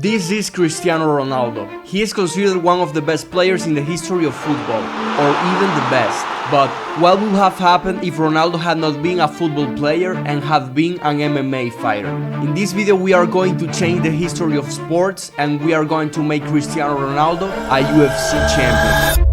This is Cristiano Ronaldo. He is considered one of the best players in the history of football, or even the best. But what would have happened if Ronaldo had not been a football player and had been an MMA fighter? In this video we are going to change the history of sports and we are going to make Cristiano Ronaldo a UFC champion.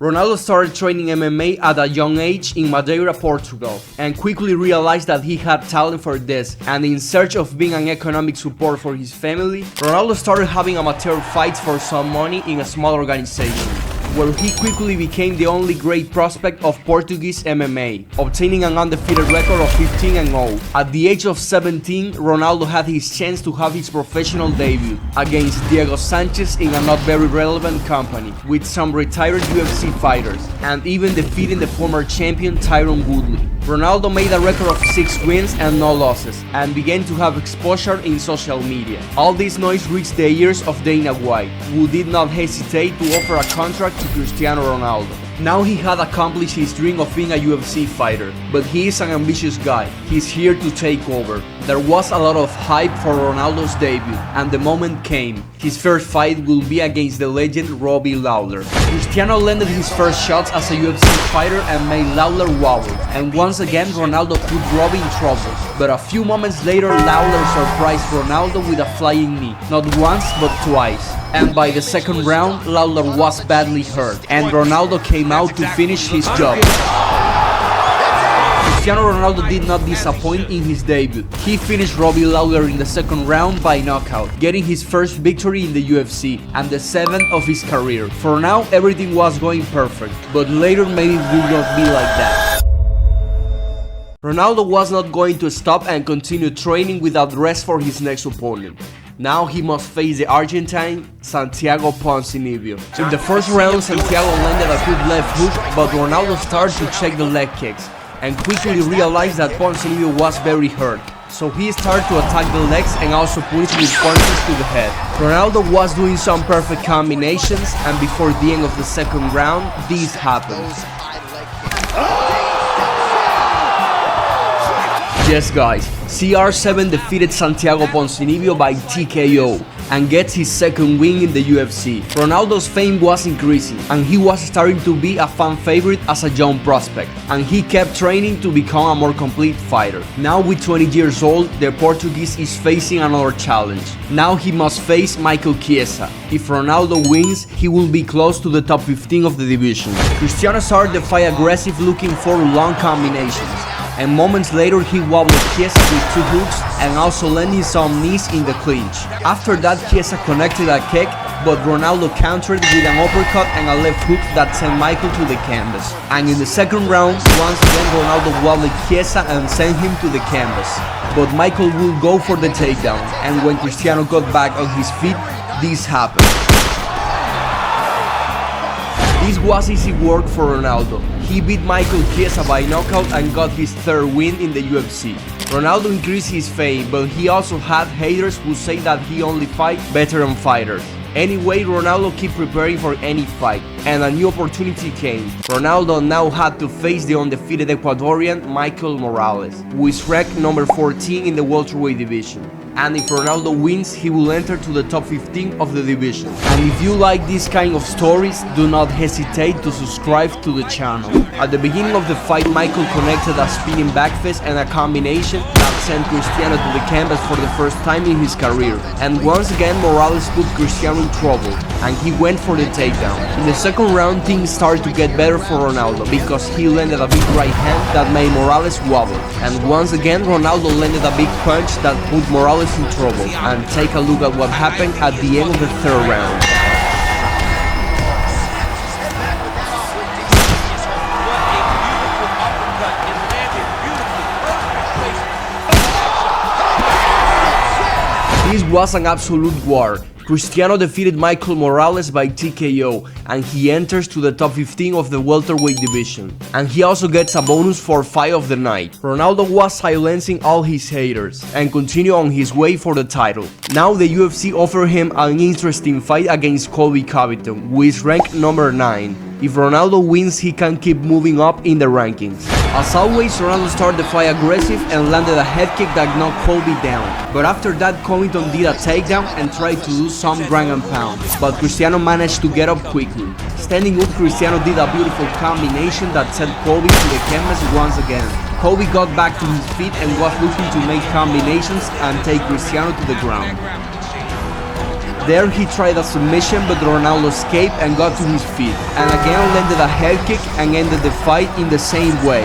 Ronaldo started training MMA at a young age in Madeira, Portugal, and quickly realized that he had talent for this, and in search of being an economic support for his family, Ronaldo started having amateur fights for some money in a small organization, where he quickly became the only great prospect of Portuguese MMA, obtaining an undefeated record of 15-0. At the age of 17, Ronaldo had his chance to have his professional debut against Diego Sanchez in a not very relevant company, with some retired UFC fighters, and even defeating the former champion Tyron Woodley. Ronaldo made a record of 6 wins and no losses, and began to have exposure in social media. All this noise reached the ears of Dana White, who did not hesitate to offer a contract to Cristiano Ronaldo. Now he had accomplished his dream of being a UFC fighter, but he is an ambitious guy. He's here to take over. There was a lot of hype for Ronaldo's debut, and the moment came. His first fight will be against the legend Robbie Lawler. Cristiano landed his first shots as a UFC fighter and made Lawler wobble, and once again Ronaldo put Robbie in trouble. But a few moments later Lawler surprised Ronaldo with a flying knee, not once but twice. And by the second round, Lawler was badly hurt, and Ronaldo came out to finish his job. Cristiano Ronaldo did not disappoint in his debut. He finished Robbie Lawler in the second round by knockout, getting his first victory in the UFC, and the 7th of his career. For now, everything was going perfect, but later maybe it would not be like that. Ronaldo was not going to stop and continue training without rest for his next opponent. Now he must face the Argentine Santiago Ponzinibbio. In the first round, Santiago landed a good left hook, but Ronaldo started to check the leg kicks, and quickly realized that Ponzinibbio was very hurt. So he started to attack the legs and also put with punches to the head. Ronaldo was doing some perfect combinations, and before the end of the second round, this happened. Yes guys, CR7 defeated Santiago Ponzinibbio by TKO and gets his second win in the UFC. Ronaldo's fame was increasing and he was starting to be a fan favorite as a young prospect, and he kept training to become a more complete fighter. Now with 20 years old, the Portuguese is facing another challenge. Now he must face Michael Chiesa. If Ronaldo wins, he will be close to the top 15 of the division. Cristiano started the fight aggressive, looking for long combinations, and moments later he wobbled Chiesa with 2 hooks and also landing some knees in the clinch. After that, Chiesa connected a kick, but Ronaldo countered with an uppercut and a left hook that sent Michael to the canvas. And in the second round, once again Ronaldo wobbled Chiesa and sent him to the canvas. But Michael will go for the takedown, and when Cristiano got back on his feet, this happened. This was easy work for Ronaldo. He beat Michael Chiesa by knockout and got his 3rd win in the UFC. Ronaldo increased his fame, but he also had haters who say that he only fights veteran fighters. Anyway, Ronaldo kept preparing for any fight, and a new opportunity came. Ronaldo now had to face the undefeated Ecuadorian Michael Morales, who is ranked number 14 in the welterweight division. And if Ronaldo wins, he will enter to the top 15 of the division. And if you like this kind of stories, do not hesitate to subscribe to the channel. At the beginning of the fight, Michael connected a spinning backfist and a combination that sent Cristiano to the canvas for the first time in his career. And once again, Morales put Cristiano in trouble, and he went for the takedown. In the second round, things started to get better for Ronaldo because he landed a big right hand that made Morales wobble. And once again, Ronaldo landed a big punch that put Morales in trouble. And take a look at what happened at the end of the 3rd round. This was an absolute war. Cristiano defeated Michael Morales by TKO, and he enters to the top 15 of the welterweight division. And he also gets a bonus for fight of the night. Ronaldo was silencing all his haters and continued on his way for the title. Now the UFC offered him an interesting fight against Colby Covington, who is ranked number 9. If Ronaldo wins, he can keep moving up in the rankings. As always, Ronaldo started the fight aggressive and landed a head kick that knocked Colby down. But after that, Covington did a takedown and tried to do some ground and pound, but Cristiano managed to get up quickly. Standing up, Cristiano did a beautiful combination that sent Colby to the canvas once again. Colby got back to his feet and was looking to make combinations and take Cristiano to the ground. There he tried a submission, but Ronaldo escaped and got to his feet, and again landed a head kick and ended the fight in the same way.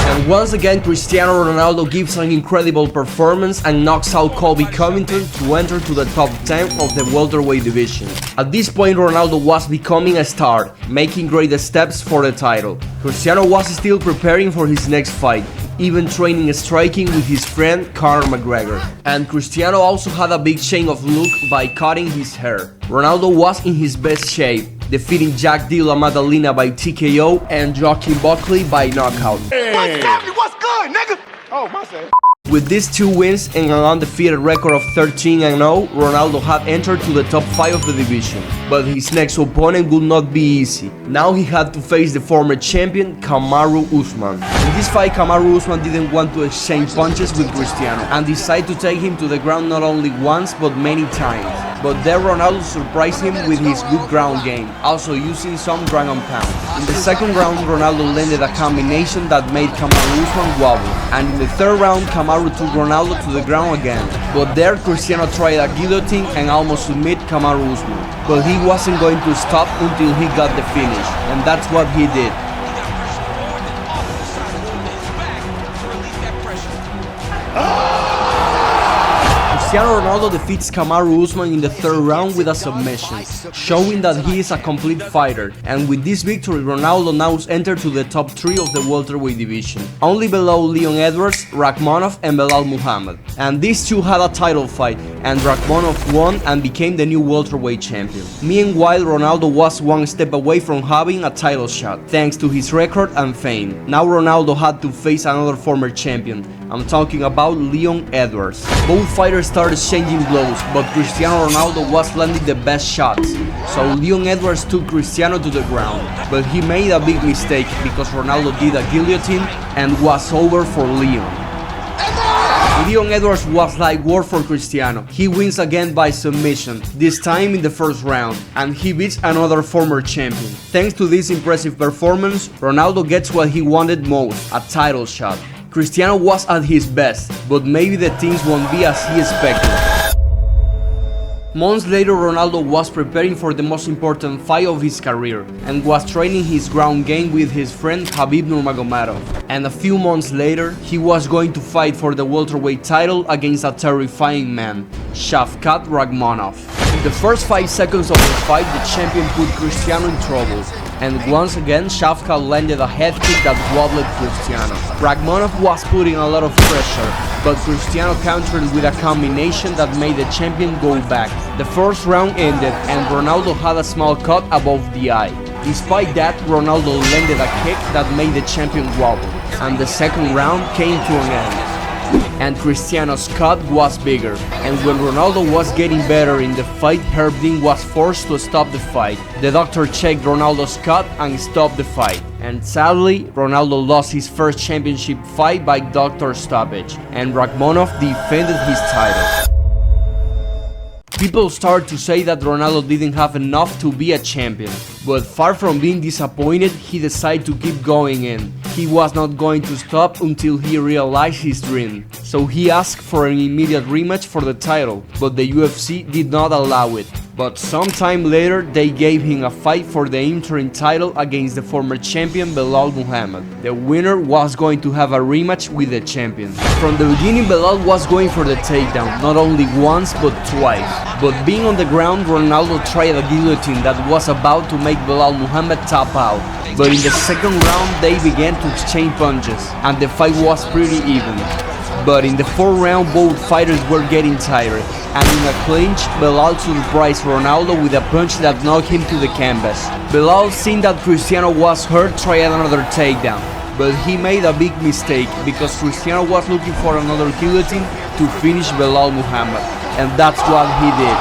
And once again, Cristiano Ronaldo gives an incredible performance and knocks out Colby Covington to enter to the top 10 of the welterweight division. At this point, Ronaldo was becoming a star, making great steps for the title. Cristiano was still preparing for his next fight, even training striking with his friend Conor McGregor. And Cristiano also had a big change of look by cutting his hair. Ronaldo was in his best shape, defeating Jack Della Maddalena by TKO and Joaquin Buckley by knockout. Hey. What's good, nigga? Oh, my son. With these 2 wins and an undefeated record of 13-0, Ronaldo had entered to the top 5 of the division. But his next opponent would not be easy. Now he had to face the former champion Kamaru Usman. In this fight, Kamaru Usman didn't want to exchange punches with Cristiano and decided to take him to the ground not only once but many times. But there Ronaldo surprised him with his good ground game, also using some ground and pound. In the second round, Ronaldo landed a combination that made Kamaru Usman wobble, and in the third round, Kamaru took Ronaldo to the ground again. But there Cristiano tried a guillotine and almost submit Kamaru Usman. But he wasn't going to stop until he got the finish, and that's what he did. Cristiano Ronaldo defeats Kamaru Usman in the third round with a submission, showing that he is a complete fighter, and with this victory Ronaldo now entered to the top 3 of the welterweight division, only below Leon Edwards, Rakhmonov and Belal Muhammad. And these two had a title fight, and Rakhmonov won and became the new welterweight champion. Meanwhile, Ronaldo was one step away from having a title shot, thanks to his record and fame. Now Ronaldo had to face another former champion. I'm talking about Leon Edwards. Both fighters started exchanging blows, but Cristiano Ronaldo was landing the best shots. So Leon Edwards took Cristiano to the ground, but he made a big mistake because Ronaldo did a guillotine and was over for Leon. Leon Edwards was like war for Cristiano. He wins again by submission, this time in the first round, and he beats another former champion. Thanks to this impressive performance, Ronaldo gets what he wanted most, a title shot. Cristiano was at his best, but maybe the things won't be as he expected. Months later, Ronaldo was preparing for the most important fight of his career and was training his ground game with his friend Khabib Nurmagomedov. And a few months later, he was going to fight for the welterweight title against a terrifying man, Shavkat Rakhmonov. In the first 5 seconds of the fight, the champion put Cristiano in trouble. And once again, Shavkat landed a head kick that wobbled Cristiano. Rakhmonov was putting a lot of pressure, but Cristiano countered with a combination that made the champion go back. The first round ended and Ronaldo had a small cut above the eye. Despite that, Ronaldo landed a kick that made the champion wobble, and the second round came to an end. And Cristiano's cut was bigger, and when Ronaldo was getting better in the fight, Herb Dean was forced to stop the fight. The doctor checked Ronaldo's cut and stopped the fight. And sadly, Ronaldo lost his first championship fight by doctor stoppage, and Rakhmonov defended his title. People start to say that Ronaldo didn't have enough to be a champion, but far from being disappointed, he decided to keep going in. He was not going to stop until he realized his dream. So he asked for an immediate rematch for the title, but the UFC did not allow it. But sometime later, they gave him a fight for the interim title against the former champion Belal Muhammad. The winner was going to have a rematch with the champion. From the beginning, Belal was going for the takedown, not only once but twice. But being on the ground, Ronaldo tried a guillotine that was about to make Belal Muhammad tap out. But in the second round, they began to exchange punches, and the fight was pretty even. But in the fourth round, both fighters were getting tired, and in a clinch, Belal surprised Ronaldo with a punch that knocked him to the canvas. Belal, seeing that Cristiano was hurt, tried another takedown, but he made a big mistake because Cristiano was looking for another guillotine to finish Belal Muhammad, and that's what he did.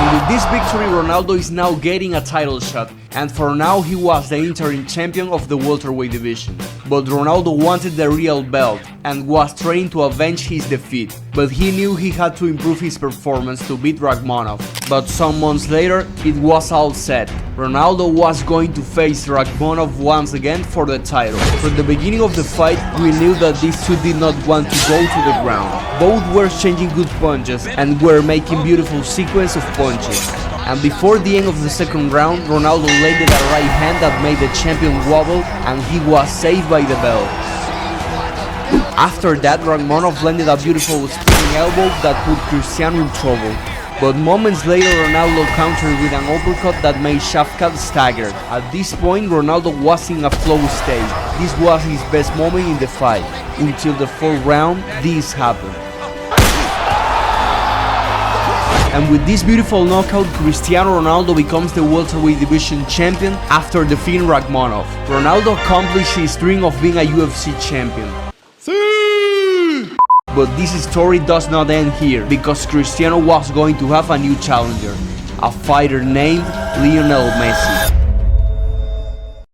And with this victory, Ronaldo is now getting a title shot, and for now he was the interim champion of the welterweight division. But Ronaldo wanted the real belt and was trying to avenge his defeat, but he knew he had to improve his performance to beat Rakhmonov. But some months later, it was all set. Ronaldo was going to face Rakhmonov once again for the title. From the beginning of the fight, we knew that these two did not want to go to the ground. Both were exchanging good punches and were making beautiful sequence of punches. And before the end of the second round, Ronaldo landed a right hand that made the champion wobble, and he was saved by the bell. After that, Rakhmonov landed a beautiful spinning elbow that put Cristiano in trouble. But moments later, Ronaldo countered with an uppercut that made Shavkat stagger. At this point, Ronaldo was in a flow state. This was his best moment in the fight. Until the fourth round, this happened. And with this beautiful knockout, Cristiano Ronaldo becomes the welterweight division champion after defeating Rakhmonov. Ronaldo accomplished his dream of being a UFC champion. But this story does not end here, because Cristiano was going to have a new challenger, a fighter named Lionel Messi.